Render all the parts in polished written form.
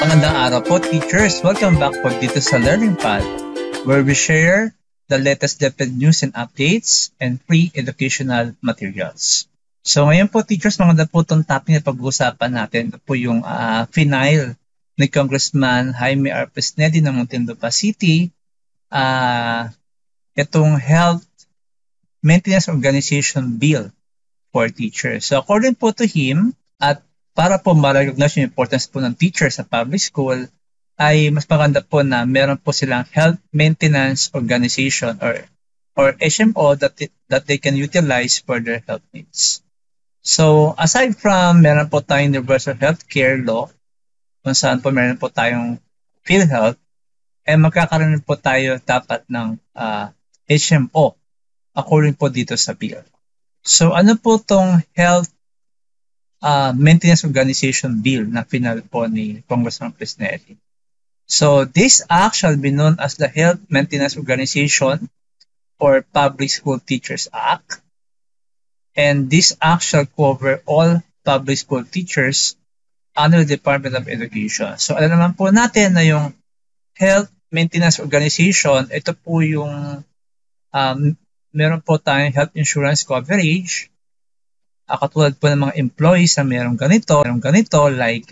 Magandang araw po, teachers. Welcome back po dito sa Learning Pad, where we share the latest DepEd news and updates and free educational materials. So ngayon po, teachers, maganda po itong topic na pag-uusapan natin. Ito po yung final ni Congressman Jaime R. Pesnedi ng Muntinlupa City. Itong Health Maintenance Organization Bill for teachers. So according po to him, at para po ma-recognize yung importance po ng teacher sa public school, ay mas maganda po na meron po silang Health Maintenance Organization or HMO that they can utilize for their health needs. So aside from meron po tayong Universal Healthcare Law, kung saan po meron po tayong PhilHealth, magkakaroon po tayo dapat ng HMO according po dito sa bill. So ano po tong Health Maintenance Organization Bill na final po ni Congressman Pesnedi? So this act shall be known as the Health Maintenance Organization or Public School Teachers Act, and this act shall cover all public school teachers under the Department of Education. So alam naman po natin na yung Health Maintenance Organization, ito po yung meron po tayong health insurance coverage. Katulad po ng mga employees na merong ganito like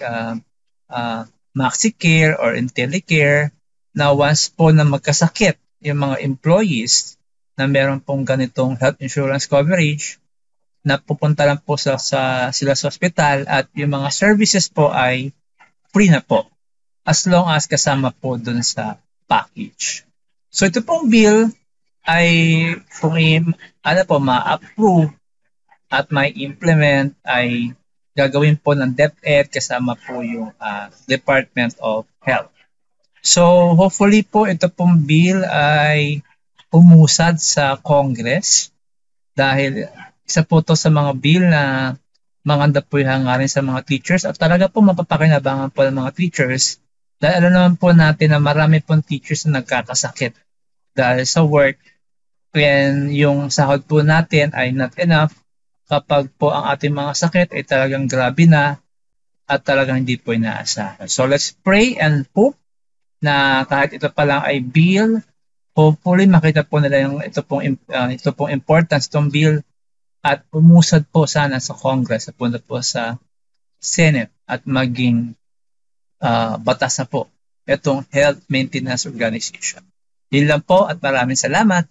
MaxiCare or IntelliCare, na once po na magkasakit yung mga employees na meron pong ganitong health insurance coverage, na pupunta lang po sila sa hospital at yung mga services po ay free na po as long as kasama po dun sa package. So ito pong bill ay kung ma-approve at may implement ay gagawin po ng DepEd kasama po yung Department of Health. So hopefully po ito pong bill ay umusad sa Congress dahil isa po to sa mga bill na maganda po yung hangarin sa mga teachers at talaga po mapapakinabangan po ng mga teachers dahil alam naman po natin na marami pong teachers na nagkakasakit dahil sa work when yung sahod po natin ay not enough. Kapag po ang ating mga sakit ay talagang grabe na at talagang hindi po inaasahan. So let's pray and hope na kahit ito pa lang ay bill, hopefully makita po nila yung ito pong importance itong bill at umusad po sana sa Congress at punta po sa Senate at maging batas na po itong Health Maintenance Organization. Yun lang po at maraming salamat.